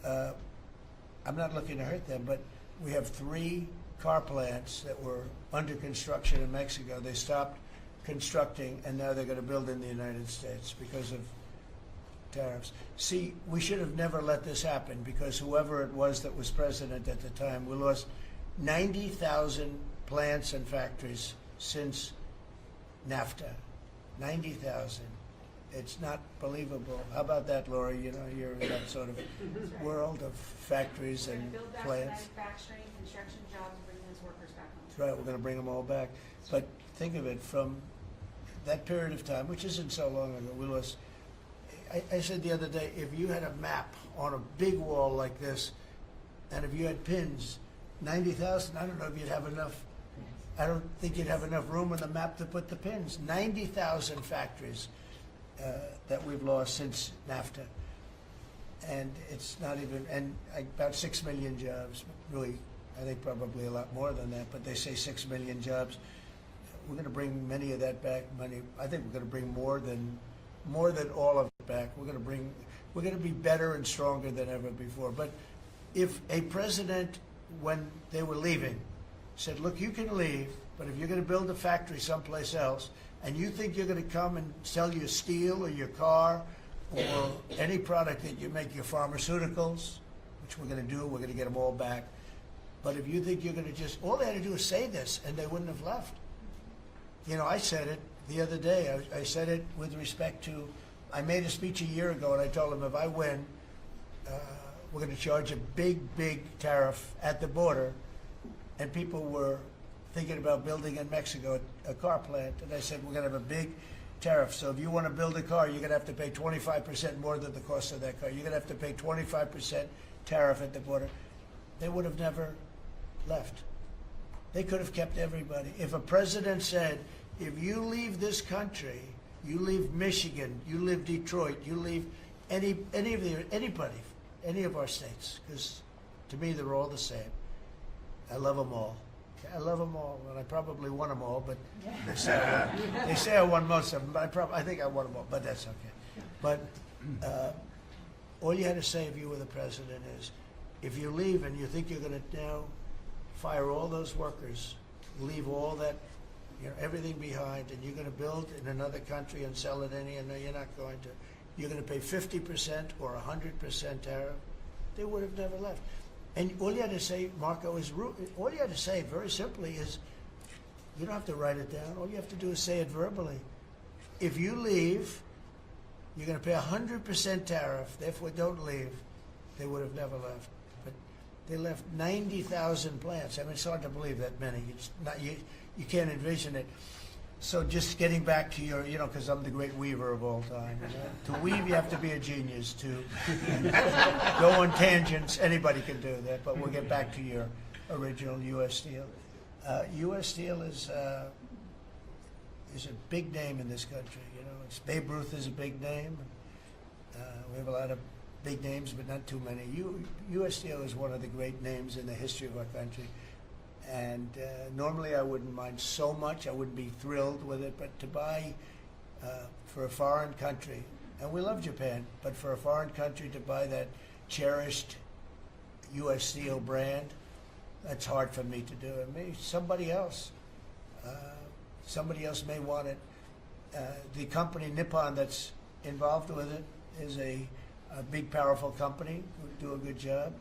B: I'm not looking to hurt them. But we have 3 car plants that were under construction in Mexico. They stopped constructing, and now they're going to build in the United States because of tariffs. See, we should have never let this happen, because whoever it was that was president at the time, we lost 90,000 plants and factories since NAFTA. 90,000. It's not believable. How about that, Laura? You know, you're in that sort of world of factories and
A: Build back
B: plants.
A: manufacturing, construction jobs, and bring those workers back home.
B: That's right. We're going to bring them all back. But think of it, from that period of time, which isn't so long ago, we lost. I said the other day, if you had a map on a big wall like this, and if you had pins, 90,000, I don't know if you'd have enough. I don't think you'd have enough room on the map to put the pins. 90,000 factories that we've lost since NAFTA. And it's not even, and about 6 million jobs. Really, I think probably a lot more than that, but they say 6 million jobs. We're going to bring many of that back. I think we're going to bring more than all of it back. We're going to be better and stronger than ever before. But if a president, when they were leaving, said, look, you can leave, but if you're going to build a factory someplace else, and you think you're going to come and sell your steel or your car or any product that you make, your pharmaceuticals, which we're going to do, we're going to get them all back. But if you think you're going to just, all they had to do is say this, and they wouldn't have left. You know, I said it the other day. I said it with respect to, I made a speech a year ago, and I told them if I win, we're going to charge a big, big tariff at the border. And people were thinking about building in Mexico a car plant. And I said, we're going to have a big tariff. So if you want to build a car, you're going to have to pay 25% more than the cost of that car. You're going to have to pay 25% tariff at the border. They would have never left. They could have kept everybody. If a president said, if you leave this country, you leave Michigan, you leave Detroit, you leave anybody, any of our states, because to me they're all the same. I love them all. I love them all, and I probably won them all, but they say I won most of them, but I think I won them all, but that's okay. But all you had to say if you were the president is, if you leave and you think you're going to now fire all those workers, leave all that, you know, everything behind, and you're going to build in another country and sell it any, and no, you're not going to. You're going to pay 50% or 100% tariff. They would have never left. And all you had to say, Marco, is all you had to say very simply is, you don't have to write it down. All you have to do is say it verbally. If you leave, you're going to pay 100% tariff. Therefore, don't leave. They would have never left. But they left 90,000 plants. I mean, it's hard to believe that many. It's not, you can't envision it. So just getting back to your, you know, because I'm the great weaver of all time. You know? To weave, you have to be a genius. To go on tangents, anybody can do that. But we'll get back to your original U.S. Steel. U.S. Steel is a big name in this country. You know, Babe Ruth is a big name. We have a lot of big names, but not too many. U.S. Steel is one of the great names in the history of our country. And normally I wouldn't mind so much. I wouldn't be thrilled with it. But to buy for a foreign country, and we love Japan, but for a foreign country to buy that cherished U.S. Steel brand, that's hard for me to do. And maybe somebody else may want it. The company Nippon that's involved with it is a big, powerful company who do a good job.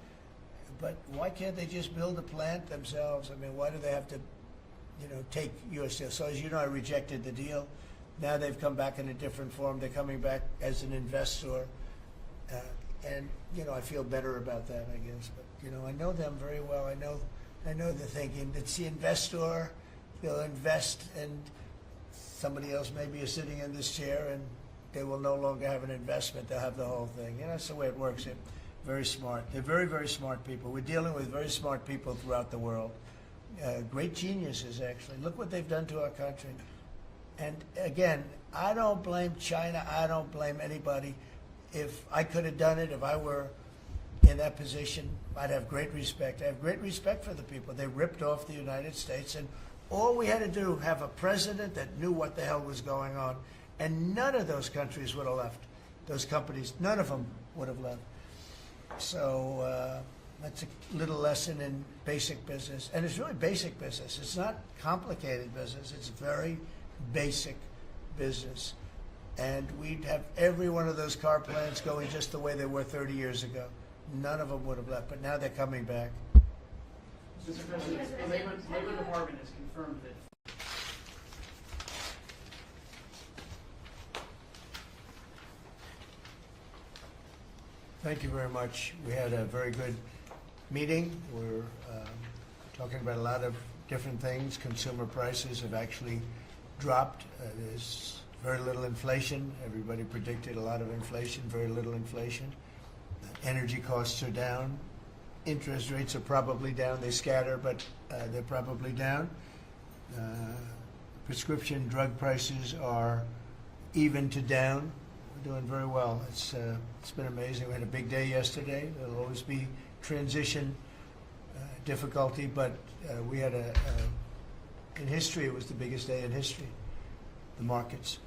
B: But why can't they just build a plant themselves? I mean, why do they have to, you know, take U.S. Steel? So as you know, I rejected the deal. Now they've come back in a different form. They're coming back as an investor. And, I feel better about that, I guess. But, I know them very well. I know the thinking. It's the investor. They'll invest, and somebody else maybe is sitting in this chair, and they will no longer have an investment. They'll have the whole thing. That's the way it works. They're very smart. They're very, very smart people. We're dealing with very smart people throughout the world. Great geniuses, actually. Look what they've done to our country. And again, I don't blame China. I don't blame anybody. If I could have done it, if I were in that position, I'd have great respect. I have great respect for the people. They ripped off the United States, and all we had to do, have a president that knew what the hell was going on, and none of those countries would have left. Those companies, none of them would have left. So that's a little lesson in basic business. And it's really basic business. It's not complicated business. It's very basic business. And we'd have every one of those car plants going just the way they were 30 years ago. None of them would have left, but now they're coming back.
O: Mr. President, the Labor Department has confirmed that
B: Thank you very much. We had a very good meeting. We're talking about a lot of different things. Consumer prices have actually dropped. There's very little inflation. Everybody predicted a lot of inflation, very little inflation. Energy costs are down. Interest rates are probably down. They scatter, but they're probably down. Prescription drug prices are even to down. We're doing very well. It's been amazing. We had a big day yesterday. There'll always be transition difficulty, but we had in history, it was the biggest day in history, the markets.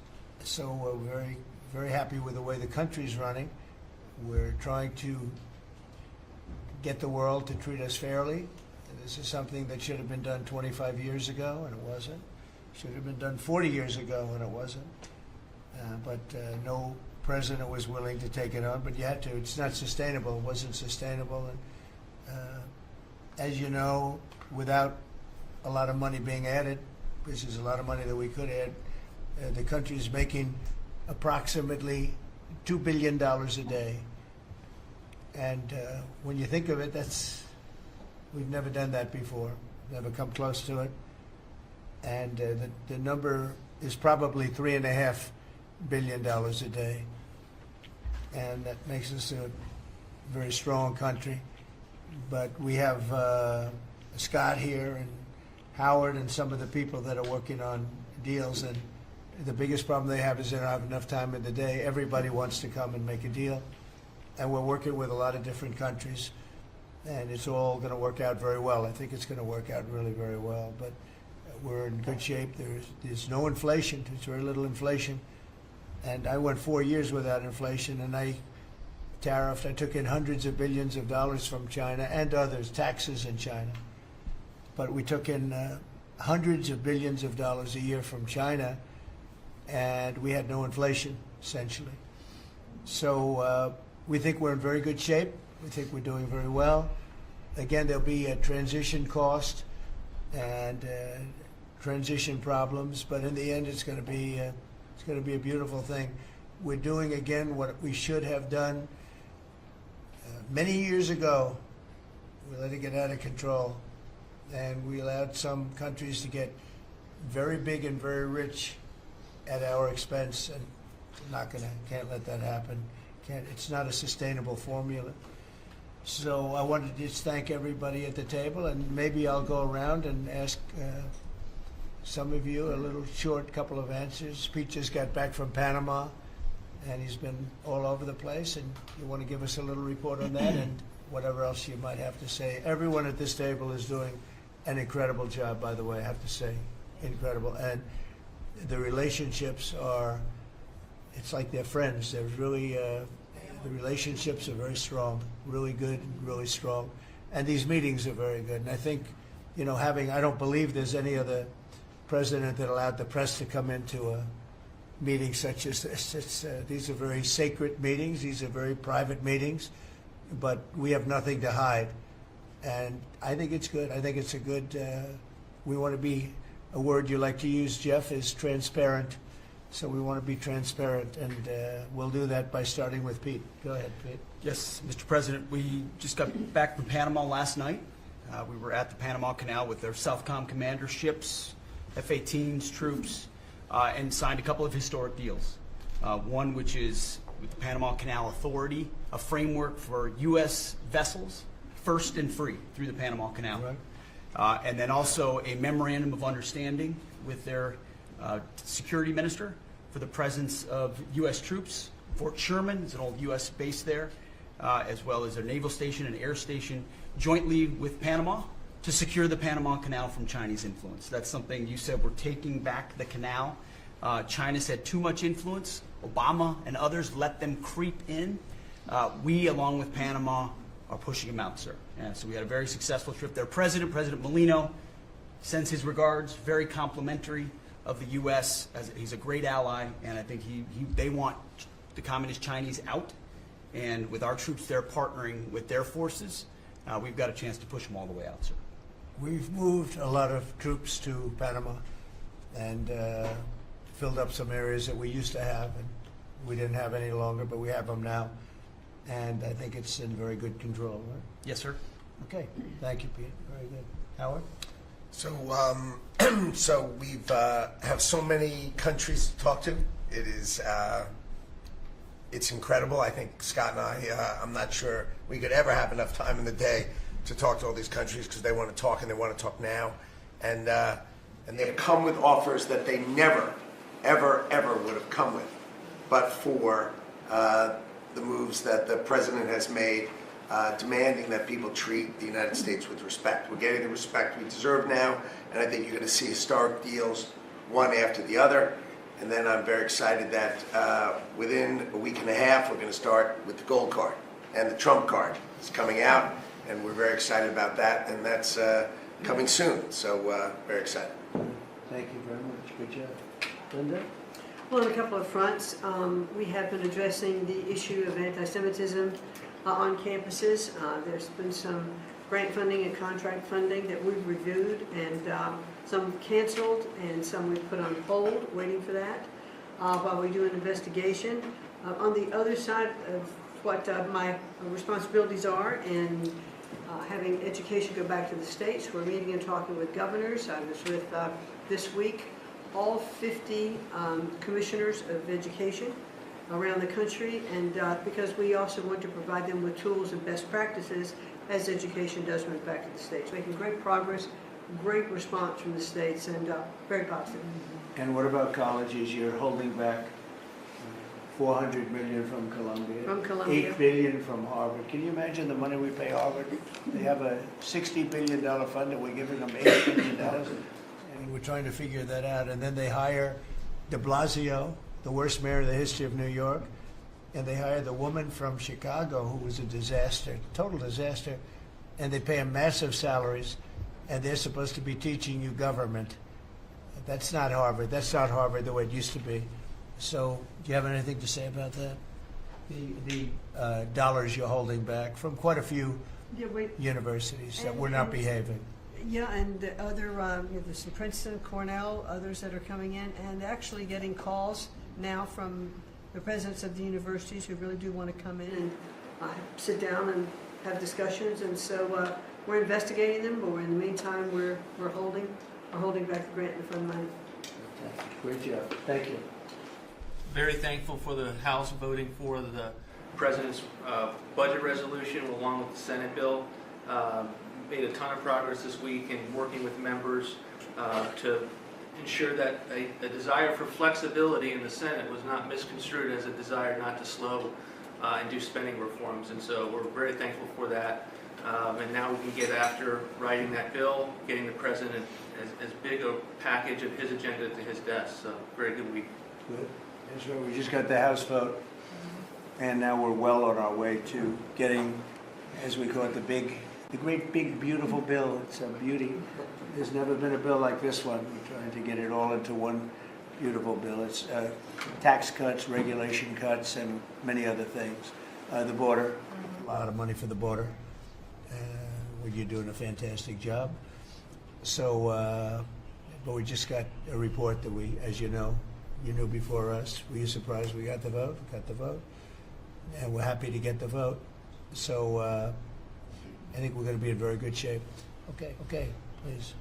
B: So we're very, very happy with the way the country's running. We're trying to get the world to treat us fairly. This is something that should have been done 25 years ago, and it wasn't. Should have been done 40 years ago, and it wasn't. But no president was willing to take it on, but you had to. It's not sustainable. It wasn't sustainable. And as you know, without a lot of money being added, which is a lot of money that we could add, the country is making approximately $2 billion a day. And when you think of it, we've never done that before, never come close to it. And the number is probably $3.5 billion a day. And that makes us a very strong country. But we have Scott here and Howard and some of the people that are working on deals, and the biggest problem they have is they don't have enough time in the day. Everybody wants to come and make a deal. And we're working with a lot of different countries, and it's all going to work out very well. I think it's going to work out really very well. But we're in good shape. There's no inflation. There's very little inflation. And I went 4 years without inflation, and I took in hundreds of billions of dollars from China and others, taxes in China. But we took in hundreds of billions of dollars a year from China, and we had no inflation, essentially. So we think we're in very good shape. We think we're doing very well. Again, there'll be a transition cost and transition problems, but in the end, it's going to be a beautiful thing. We're doing again what we should have done many years ago. We let it get out of control, and we allowed some countries to get very big and very rich at our expense, and can't let that happen. It's not a sustainable formula. So I wanted to just thank everybody at the table, and maybe I'll go around and ask some of you a little short couple of answers. Pete just got back from Panama, and he's been all over the place, and you want to give us a little report on that and whatever else you might have to say. Everyone at this table is doing an incredible job, by the way, I have to say. Incredible. And the relationships it's like they're friends. They're really, the relationships are very strong, really good, really strong. And these meetings are very good. And I think, I don't believe there's any other president that allowed the press to come into a meeting such as this. These are very sacred meetings. These are very private meetings. But we have nothing to hide. And I think it's good. I think it's a good, we want to be, a word you like to use, Jeff, is transparent. So we want to be transparent, and we'll do that by starting with Pete. Go ahead, Pete.
Q: Yes, Mr. President, we just got back from Panama last night. We were at the Panama Canal with their Southcom commander ships, F-18s, troops, and signed a couple of historic deals. One which is with the Panama Canal Authority, a framework for U.S. vessels, first and free through the Panama Canal. Right. And then also a memorandum of understanding with their security minister for the presence of U.S. troops. Fort Sherman is an old U.S. base there, as well as their naval station and air station, jointly with Panama to secure the Panama Canal from Chinese influence. That's something you said, we're taking back the canal. China's had too much influence. Obama and others let them creep in. We, along with Panama, are pushing them out, sir. And so we had a very successful trip there. President Molino sends his regards, very complimentary of the U.S. He's a great ally, and I think they want the Communist Chinese out. And with our troops there partnering with their forces, we've got a chance to push them all the way out, sir.
B: We've moved a lot of troops to Panama and filled up some areas that we used to have, and we didn't have any longer, but we have them now. And I think it's in very good control, right?
Q: Yes, sir.
B: Okay. Thank you, Pete. Very good. Howard?
R: So, so we've have so many countries to talk to. It is, it's incredible. I think Scott and I, I'm not sure we could ever have enough time in the day to talk to all these countries because they want to talk and they want to talk now, and they come with offers that they never, ever, ever would have come with, but for the moves that the president has made, demanding that people treat the United States with respect. We're getting the respect we deserve now, and I think you're going to see historic deals, one after the other. And then I'm very excited that within a week and a half, we're going to start with the gold card, and the Trump card is coming out, and we're very excited about that, and that's coming soon. So very excited.
B: Thank you very much. Good job. Linda?
S: Well, on a couple of fronts, we have been addressing the issue of anti-Semitism on campuses. There's been some grant funding and contract funding that we've reviewed, and some canceled and some we've put on hold, waiting for that, while we do an investigation. On the other side of what my responsibilities are, and having education go back to the states, we're meeting and talking with governors. I was with, this week, all 50 commissioners of education around the country, and because we also want to provide them with tools and best practices as education does move back to the states. Making great progress, great response from the states, and very positive.
B: And what about colleges? You're holding back $400 million from Columbia.
S: From Columbia.
B: $8 billion from Harvard. Can you imagine the money we pay Harvard? They have a $60 billion fund, and we're giving them $8 billion. And we're trying to figure that out. And then they hire de Blasio, the worst mayor in the history of New York, and they hire the woman from Chicago who was a disaster, total disaster, and they pay them massive salaries, and they're supposed to be teaching you government. That's not Harvard. That's not Harvard the way it used to be. So do you have anything to say about that? The dollars you're holding back from quite a few universities that were not behaving.
S: Yeah, and the other, there's some Princeton, Cornell, others that are coming in, and actually getting calls now from the presidents of the universities who really do want to come in and sit down and have discussions. And so we're investigating them, but in the meantime, we're holding back the grant and fund money.
B: Great job. Thank you.
T: Very thankful for the House voting for the President's budget resolution along with the Senate bill. Made a ton of progress this week in working with members to ensure that a desire for flexibility in the Senate was not misconstrued as a desire not to slow and do spending reforms. And so we're very thankful for that. And now we can get after writing that bill, getting the President as big a package of his agenda to his desk. So very good week.
B: Good. That's right. We just got the House vote, and now we're well on our way to getting, as we call it, the great big beautiful bill. It's a beauty. There's never been a bill like this one. We're trying to get it all into one beautiful bill. It's tax cuts, regulation cuts, and many other things. The border, a lot of money for the border. You're doing a fantastic job. So, but we just got a report that we, as you know, You knew before us. Were you surprised we got the vote? Got the vote. And we're happy to get the vote. So I think we're going to be in very good shape. Okay, please.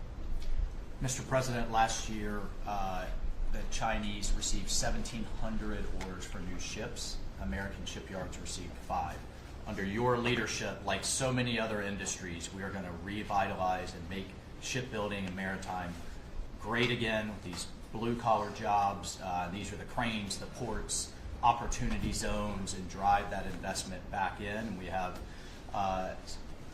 U: Mr. President, last year the Chinese received 1,700 orders for new ships. American shipyards received 5. Under your leadership, like so many other industries, we are going to revitalize and make shipbuilding and maritime great again with these blue-collar jobs. These are the cranes, the ports, opportunity zones, and drive that investment back in. And we have,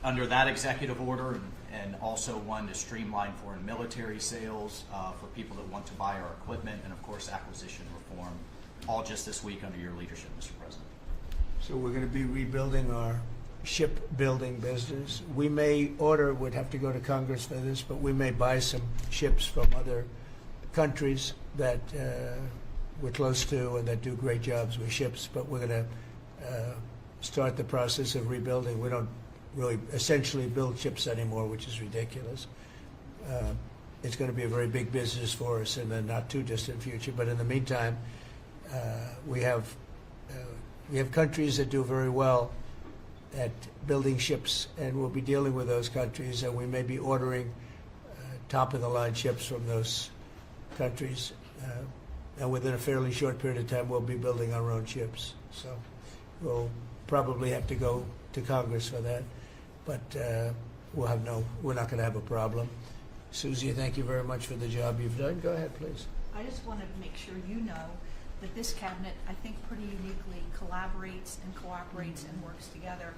U: under that executive order, and also one to streamline foreign military sales for people that want to buy our equipment, and of course acquisition reform, all just this week under your leadership, Mr. President.
B: So we're going to be rebuilding our shipbuilding business. We may order, would have to go to Congress for this, but we may buy some ships from other countries that we're close to and that do great jobs with ships, but we're going to start the process of rebuilding. We don't really essentially build ships anymore, which is ridiculous. It's going to be a very big business for us in the not too distant future, but in the meantime, we have countries that do very well at building ships, and we'll be dealing with those countries, and we may be ordering top-of-the-line ships from those countries. And within a fairly short period of time, we'll be building our own ships. So we'll probably have to go to Congress for that, but we're not going to have a problem. Susie, thank you very much for the job you've done. Go ahead, please.
V: I just want to make sure you know that this cabinet, I think, pretty uniquely collaborates and cooperates and works together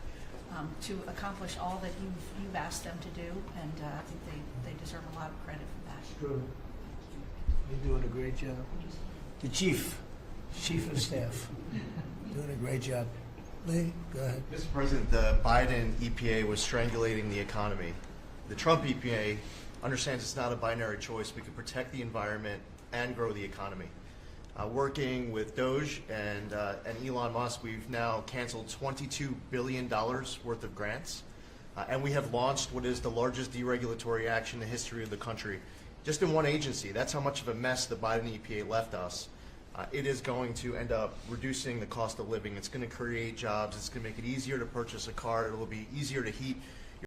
V: to accomplish all that you've asked them to do, and I think they deserve a lot of credit for that.
B: True. You're doing a great job. The chief of staff, doing a great job. Lee, go ahead.
W: Mr. President, the Biden EPA was strangulating the economy. The Trump EPA understands it's not a binary choice. We can protect the environment and grow the economy. Working with Doge and Elon Musk, we've now canceled $22 billion worth of grants, and we have launched what is the largest deregulatory action in the history of the country. Just in one agency. That's how much of a mess the Biden EPA left us. It is going to end up reducing the cost of living. It's going to create jobs. It's going to make it easier to purchase a car. It will be easier to heat